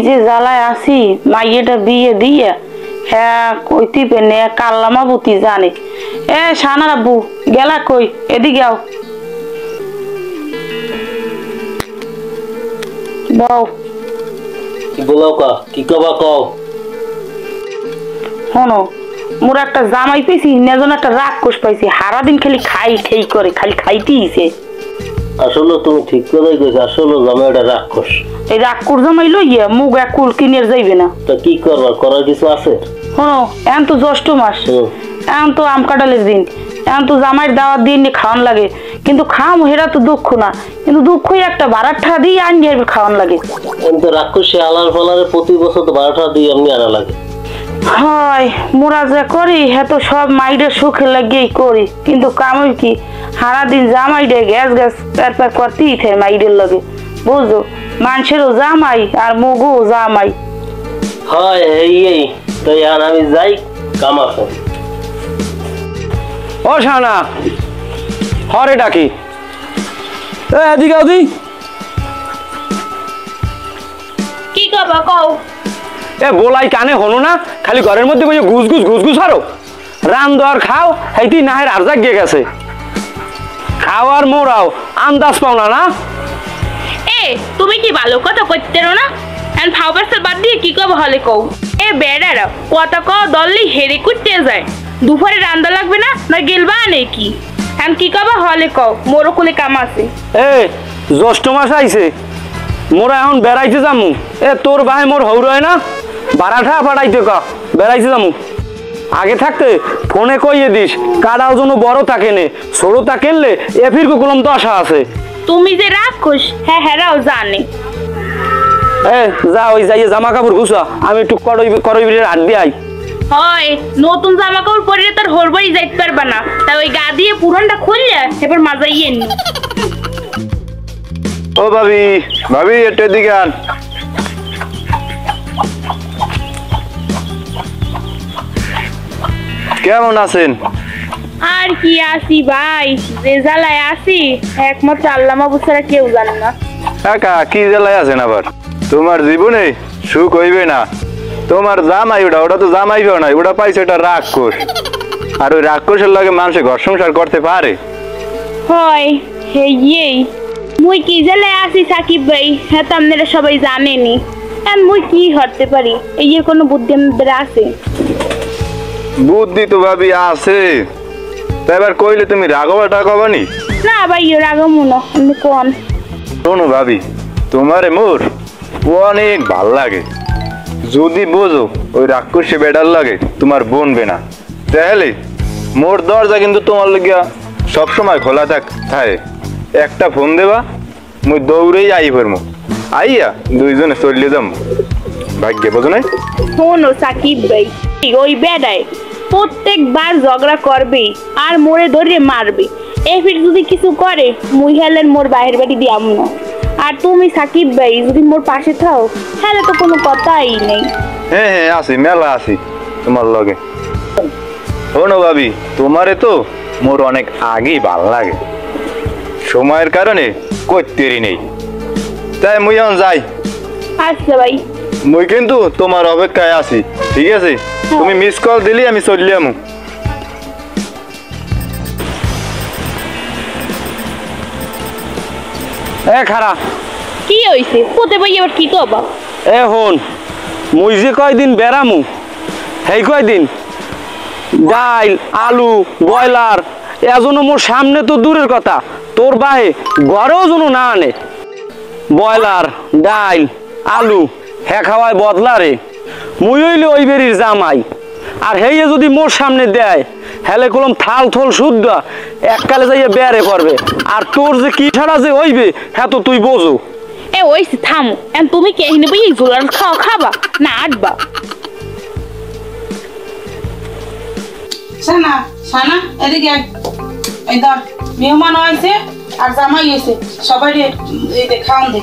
যে জ্বালায় আছি মাইয়েটা বিয়ে দিয়ে হ্যাঁ কইতে পেনে কাল্লামা বুতি জানে এ সানার আব্বু গেলা কই এদিকে আও বউ কি বলাও কা কি কবা কও শোনো মোর একটা জামাই পেয়েছি নেজন একটা রাক্ষস পাইছি সারাদিন খালি খাই করে খালি খাইতেইছে আসলে তুমি ঠিক কথাই কইছো আসলে জামাইটা রাক্ষস এই রাক্ষস জামাই লইয়া মুগ এক কুল কিনে যাইবে না তা কি করবা করার কিছু আছে শোনো এখন তো জ্যৈষ্ঠ মাস এখন তো আম কাঁঠালের দিন এখন তো জামাইয়ের দাওয়াত দিয়ে নিয়ে খাওয়ান লাগে কিন্তু খাম হেরা তো দুঃখ না কিন্তু দুঃখই একটা ভাড়ার টাকা দিয়ে আনিয়ে খাওয়ান লাগে কিন্তু রাক্ষসে আলার ফালারে প্রতি বছর তো 12 টাকা দিয়ে আমি আনা লাগে হয় মোরা যা করি হ্যাঁ তো সব মাইডের সুখে লাগিয়েই করি কিন্তু কামই কি সারাদিন জামাইডে গ্যাস গ্যাস প্যার করতেই থাকে মাইডের লাগে বুঝো মানুষেরও জামাই আর মগও জামাই হয় এই তাই আর আমি যাই কাম আছে ও শানা হরে ডাকি এদিকে ওদি কি করবা কও এ বলাই কানে হলো না খালি ঘরের মধ্যে বসে ঘুস আরো রান দর খাও হেইতি নাহের আর জাগ গিয়ে গেছে খাও আর মোরাও আন্দাজ পাও না এ তুমি কি ভালো কথা কইতে না এন্ড ফাউবারসের বাদ দিয়ে কি কব হলে কও এ বেড়ারা কথা কও দললি হেরে কুটতে যায় দুপুরে রান্না লাগবে না না গেলবা নাকি এন্ড কি কব হলে কও মোর কোলে কাম আছে এ জ্যৈষ্ঠ মাস আইছে মোরা এখন বেড়াইতে যামু এ তোর ভাই মোর হৌরয় না বারাঠা পাঠাইতে ক বেড়াইতে যামু আগে থাকতে ফোনে কইয়ে দিস কাটাও যেন বড় থাকে নে ছোট থাকেনলে এ ফির কুকুলম দশা আছে তুমি যে রাক্ষস হ্যাঁ হেরাও জানে এ যা ওই যাইয়ে জামা কাপড় গুছা আমি একটু করইবির হাত দিয়ে আই হয় নতুন জামা কাপড় পরে তার হরবাড়ি যাইতে পারবা না তাই ওই গা দিয়ে পুরনটা খুললে এবার মাজাইয়ে নি ও ভাবি একটু এদিকে আন কেমন আছেন আর কি আসি ভাই যে জ্বালায় আসি একমাত্র আল্লাহ মাহবুব ছাড়া কেউ জানে না কাকা কি জ্বালায় আছেন আবার তোমার জীবনে সুখ হইবে না তোমার জামাই ওটা তো জামাই না ওটা পাইছে এটা রাক্ষস আর ওই রাক্ষসের লাগে মানুষে ঘর সংসার করতে পারে হয় হেই মুই কি জ্বালায় আসি সাকিব ভাই হ্যাঁ তো আপনারা সবাই জানেনি আর মুই কি হতে পারি এই কোনো বুদ্ধি আমাদের আছে বুদ্ধি তো ভাবি আছে তা এবার কইলে তুমি রাগবা টাকাবানি না ভাই রাগমু না আমি কোন শোনো ভাবি তোমারে মোর অনেক ভাল লাগে যদি বোঝো ওই রাক্ষসে বেডার লাগে তোমার বনবে না তাহলে মোর দরজা কিন্তু তোমার লাগিয়া সবসময় খোলা থাকে একটা ফোন দেবা মুই দৌড়েই আই ফেরমু আইয়া দুইজনে চলিয়ে যাম ভাগ্যে বোঝো নাই শোনো সাকিব ভাই ওই বেডায় প্রত্যেকবার ঝগড়া করবে আর মোরে ধরে মারবে এই ফির যদি কিছু করে মুই হেলেন মোর বাইরের বাড়ি দিয়াম না আর তুমি সাকিব ভাই যদি মোর পাশে থাও তাহলে তো কোনো কথাই নেই হ্যাঁ আসি মেলা আসি তোমার লগে শোনো ভাবি তোমারে তো মোর অনেক আগেই ভাল লাগে সময়ের কারণে করতেরই নেই তাই মুই এখন যাই আচ্ছা ভাই মুই কিন্তু তোমার অপেক্ষায় আছি ঠিক আছে তুমি মিস কল দিলি আমি চললাম এ খারা কি হইছে পোতে ভাই এবার কি কবা এ হন মুই যে কয়দিন বেড়ামু সেই কয়দিন ডাইল আলু ব্রয়লার এজন্য মোর সামনে তো দূরের কথা তোর বাহে ঘরেও যেন না আনে ব্রয়লার ডাইল আলু হ্যাঁ খাওয়ায় বদলা রে মুই হইলে ওই বেরির জামাই আর হেয়ে যদি মোর সামনে দেয় হেলে কলম থাল থল শুদ্ধ এককালে যাইয়ে বেড়ে পড়বে আর তোর যে কি ছাড়া যে হইবে হ্যাঁ তো তুই বোঝো এ ওইছে থামো এন তুমি কে হিনে বই জোলার খাবা না আটবা সানা এদিকে এই ধর মেহমান হয়েছে আর জামাই হয়েছে সবাই এই খাওয়ান দে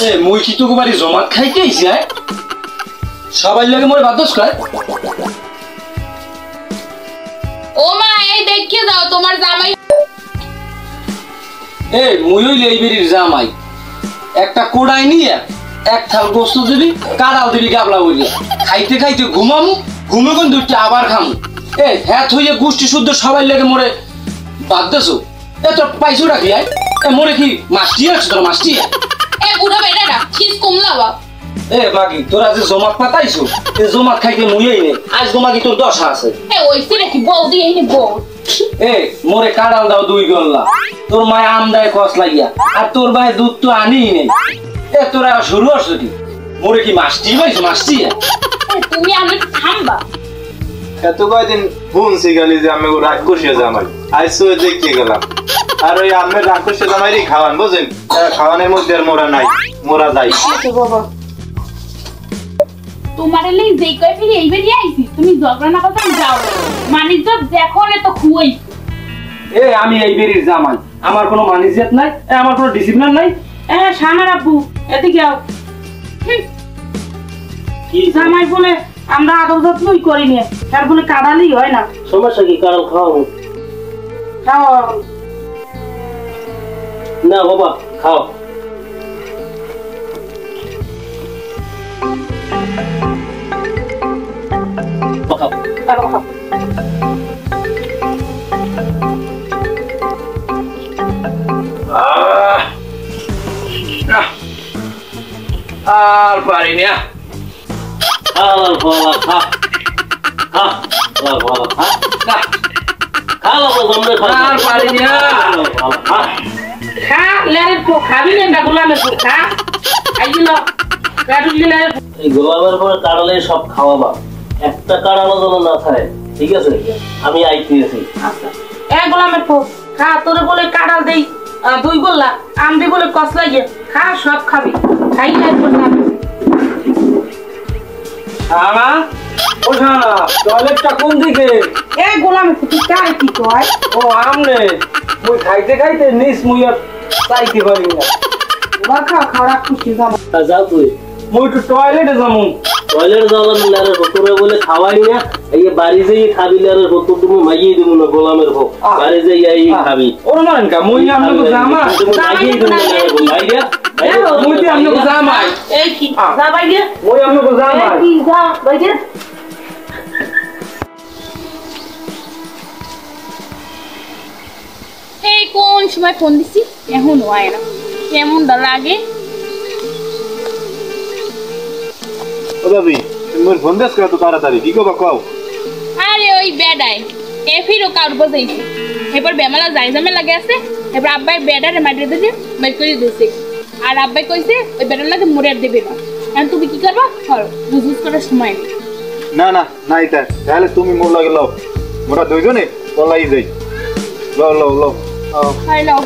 এ মুই কি তোকে বাড়ি জমাত খাইতে আইছি আয় সবাই লাগে মোরে বাদস খায় ও মা এই দেখিয়ে দাও তোমার জামাই। এ মুই হইলে এই বেরির জামাই একটা কোড়াই নিয়ে এক থাল গোস্ত দিবি কাড়াল দিবি গাবলা বলিয়া খাইতে খাইতে ঘুমামু ঘুমে কোন দুইটা আবার খামু এ হ্যাঁ হইয়া গোষ্ঠী শুদ্ধ সবাই লাগে মোরে বাদ দেছো এ তোর পাইছো রাখি আয় এ মোরে কি মাস্টি আছে তোর মাস্টি এ বুড়া বেটারা খিস কমলাবা। এ মাগি তোরা যে জমাত পাতাইছো এ জমাত খাইতে মুইই নে আজ তোমাকে তোর দশা আছে এ ওইছে নাকি বউ দিয়ে এনে বউ। এ মোরে কাড়াল দাও 2 গল্লা তোর মায় আম দেয় কস লাগিয়া আর তোর ভাই দুধ তো আনিই নেই এ তোরা শুরু হচ্ছে কি মোরে কি মাস্টি পাইছো মাস্টি তুমি আমি থামবা। এত কয়দিন শুনছি গেলি যে আমি রাক্ষসে জামাই আইসো দেখতে গেলাম আর ওই আমের রাক্ষসে জামাইরই খাওয়ান বুঝেন খাওয়ানোর মধ্যে আর মোরা নাই মোরা যাই তোমার এলেই যেই কয় ফিরে এই বেরিয়ে আইছি তুমি ঝগড়া না কথা যাও মানিজ্য দেখো না তো খুঁই। এ আমি এই বেরির জামাই আমার কোনো মানিজিয়াত নাই আমার কোনো ডিসিপ্লিন নাই এ শানার আব্বু এদিকে আও কি জামাই বলে আমরা আদর যত্নই করি নে তার বলে কাড়ালি হয় না সমস্যা কি কারণ খাও খাও না বাবা খাও খাও খাও আর পারি না খালা খালা খা খা খালা খালা খা না খালা বললে খা আর পারি না খা খা লেরের পো খাবি না গোলামের পো খা আইলো কাটুল দিলে এই গোলামের পরে কাড়ালে সব খাওয়াবা একটা কাড়ালো যেন না খায় ঠিক আছে আমি আইতেছি আচ্ছা এ গোলামের পো খা তোরে বলে কাড়াল দেই 2 গোল্লা আম দি বলে কস লাগে খা সব খাবি খাই খাই বলনা আমা ও শানা টয়লেটটা কোন দিকে এ গোলামের পো তুই কারে কি কয় ও আমনে মুই খাইতে খাইতে নিস মুই আর চাইতে পারি না খা খাওয়া খুশি যাবো যাও তুই মুই একটু টয়লেটে যাবো টয়লেট যাওয়ার লারের ভক্তরে বলে খাওয়াই না এই বাড়ি যেই খাবি লারের ভক্ত তুমি মাইয়ে দিব না গোলামের ভোগ বাড়ি যেই এই খাবি ওর মানেন কা মুই আমনে জামা তুমি মাইয়ে দিব না মাইয়া মুই কি আমনে জামাই এই কি যা বাইরে মুই আমনে জামাই কি যা বাইরে এই কোন সময় ফোন দিছি এখন হয় না কেমন লাগে। ও ভাবি তুমি ফোন দেস কত তাড়াতাড়ি কি কবা কও আরে ওই বেডায় এ ফিরো কার বজাইছে এবার বেমালা যাই জামে লাগে আছে এবার আব্বাই বেডারে মারিয়ে দিয়েছে বাই করে দিয়েছে আর আব্বাই কইছে ওই বেডার লাগে মুড়ে দেবে না এখন তুমি কি করবা ধরো বুঝুস করার সময় নেই। না না না এটা তাহলে তুমি মোর লাগে লও মোরা দুইজনে পলাই যাই লও লও লও হাই লাও